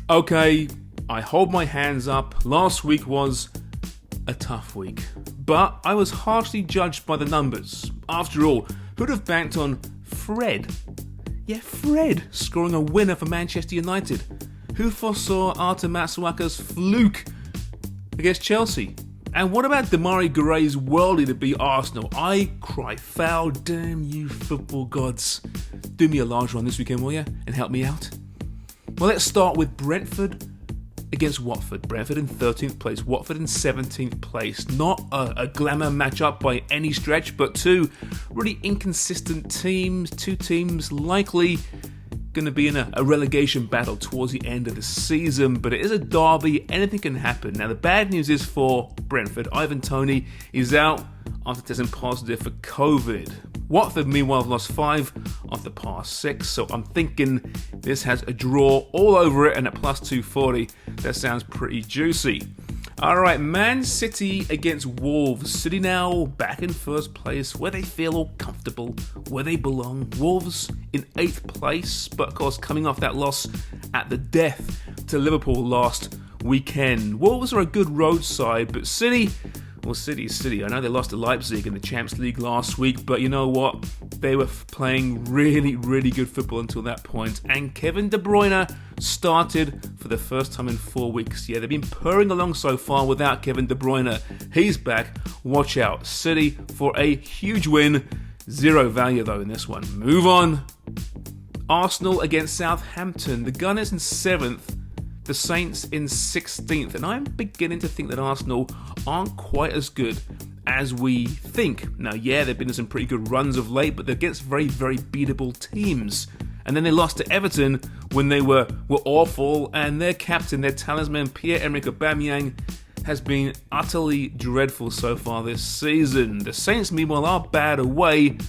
Okay, I hold my hands up. Last week was a tough week, but I was harshly judged by the numbers. After all, who'd have banked on Fred? Yeah, Fred scoring a winner for Manchester United. Who foresaw Artur Masuaka's fluke against Chelsea? And what about Demarai Gray's worldie to beat Arsenal? I cry foul. Damn you football gods. Do me a large one this weekend, will you? And help me out. Well, let's start with Brentford against Watford. Brentford in 13th place, Watford in 17th place. Not a glamour matchup by any stretch, but two really inconsistent teams. Two teams likely going to be in a relegation battle towards the end of the season, but it is a derby. Anything can happen. Now, the bad news is for Brentford. Ivan Toney is out after testing positive for COVID. Watford, meanwhile, have lost 5 of the past 6, so I'm thinking this has a draw all over it, and at plus 240, that sounds pretty juicy. Alright, Man City against Wolves. City now back in first place, where they feel all comfortable, where they belong. Wolves in 8th place, but of course coming off that loss at the death to Liverpool last weekend. Wolves are a good road side, but City, well, City's City. I know they lost to Leipzig in the Champions League last week, but you know what? They were playing really, really good football until that point. And Kevin De Bruyne started for the first time in 4 weeks. Yeah, they've been purring along so far without Kevin De Bruyne. He's back. Watch out. City for a huge win. Zero value, though, in this one. Move on. Arsenal against Southampton. The Gunners in 7th. The Saints in 16th, and I'm beginning to think that Arsenal aren't quite as good as we think. Now, yeah, they've been in some pretty good runs of late, but they're against very, very beatable teams. And then they lost to Everton when they were awful, and their captain, their talisman, Pierre-Emerick Aubameyang, has been utterly dreadful so far this season. The Saints, meanwhile, are bad away,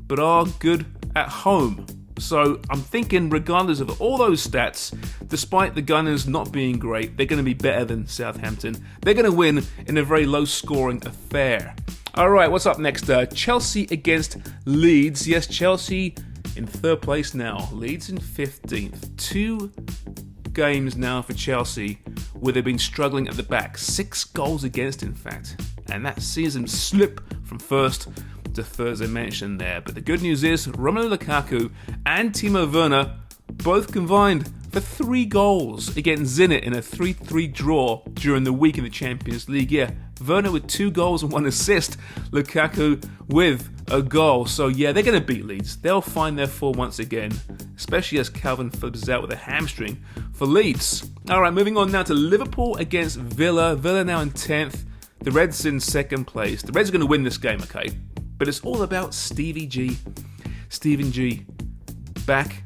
but are good at home. So I'm thinking, regardless of all those stats, despite the Gunners not being great, they're going to be better than Southampton. They're going to win in a very low-scoring affair. All right, what's up next? Chelsea against Leeds. Yes, Chelsea in 3rd place now. Leeds in 15th. 2 games now for Chelsea where they've been struggling at the back. 6 goals against, in fact. And that sees them slip from 1st to 3rd, as I mentioned there. But the good news is Romelu Lukaku and Timo Werner both combined for 3 goals against Zenit in a 3-3 draw during the week in the Champions League. Yeah, Werner with 2 goals and 1 assist, Lukaku with a goal. So yeah, they're going to beat Leeds. They'll find their form once again, especially as Calvin Phillips is out with a hamstring for Leeds. Alright, moving on now to Liverpool against Villa. Villa now in 10th. The Reds in 2nd place. The Reds are going to win this game, okay? But it's all about Stevie G. Stephen G. Back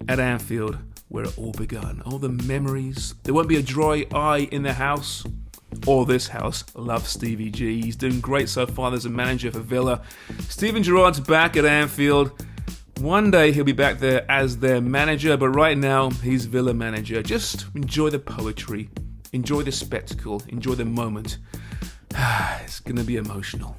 at Anfield, where it all begun. All the memories. There won't be a dry eye in the house. Or this house. Love Stevie G. He's doing great so far as a manager for Villa. Steven Gerrard's back at Anfield. One day he'll be back there as their manager, but right now he's Villa manager. Just enjoy the poetry. Enjoy the spectacle. Enjoy the moment. It's going to be emotional.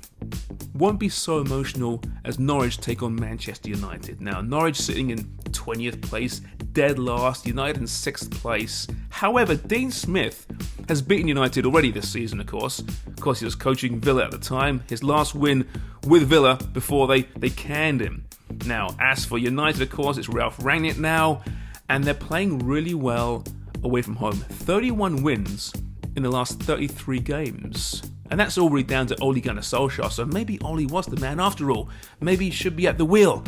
Won't be so emotional as Norwich take on Manchester United. Now, Norwich sitting in 20th place, dead last, United in 6th place. However, Dean Smith has beaten United already this season, of course. Of course, he was coaching Villa at the time. His last win with Villa before they canned him. Now, as for United, of course, it's Ralph Rangnick now, and they're playing really well away from home. 31 wins in the last 33 games. And that's all really down to Ole Gunnar Solskjaer, so maybe Ole was the man after all. Maybe he should be at the wheel.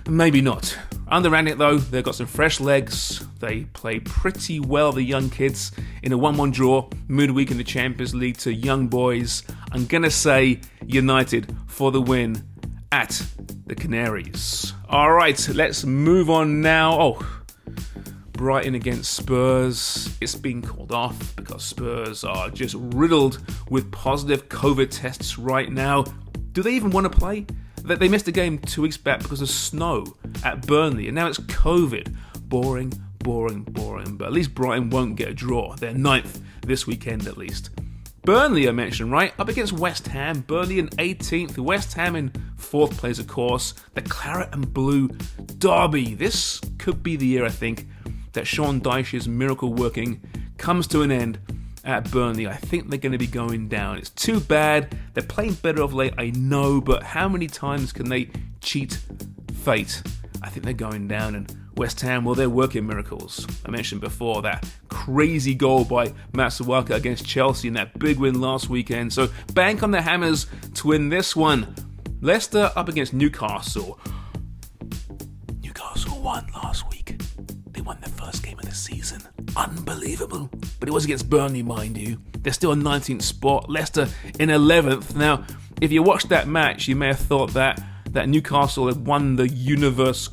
Maybe not. Under Rangnick, though, they've got some fresh legs. They play pretty well, the young kids, in a 1-1 draw midweek in the Champions League to Young Boys. I'm going to say United for the win at the Canaries. All right, let's move on now. Brighton against Spurs. It's been called off because Spurs are just riddled with positive COVID tests right now. Do they even want to play? They missed a game 2 weeks back because of snow at Burnley, and now it's COVID. Boring. But at least Brighton won't get a draw. They're 9th this weekend at least. Burnley, I mentioned, right? Up against West Ham. Burnley in 18th. West Ham in 4th place, of course. The Claret and Blue derby. This could be the year, I think, that Sean Dyche's miracle working comes to an end at Burnley. I think they're going to be going down. It's too bad. They're playing better of late, I know, but how many times can they cheat fate? I think they're going down. And West Ham, well, they're working miracles. I mentioned before that crazy goal by Matsuwaka against Chelsea in that big win last weekend. So bank on the Hammers to win this one. Leicester up against Newcastle. Newcastle won last week. They won their first game of the season. Unbelievable. But it was against Burnley, mind you. They're still in 19th spot. Leicester in 11th. Now, if you watched that match, you may have thought that Newcastle had won the Universe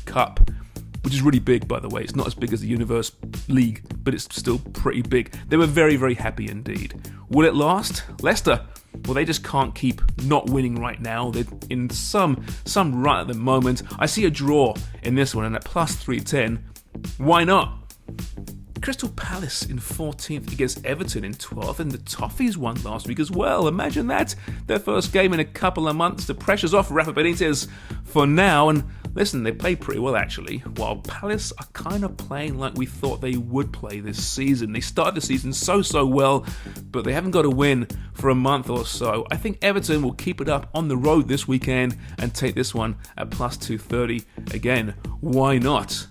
Cup, which is really big, by the way. It's not as big as the Universe League, but it's still pretty big. They were very, very happy indeed. Will it last? Leicester, well, they just can't keep not winning right now. They're in some rut at the moment. I see a draw in this one, and at plus 310, why not? Crystal Palace in 14th against Everton in 12th, and the Toffees won last week as well. Imagine that. Their first game in a couple of months. The pressure's off Rafa Benitez for now, and listen, they played pretty well actually, while Palace are kind of playing like we thought they would play this season. They started the season so well, but they haven't got a win for a month or so. I think Everton will keep it up on the road this weekend and take this one at plus 230. Again, why not?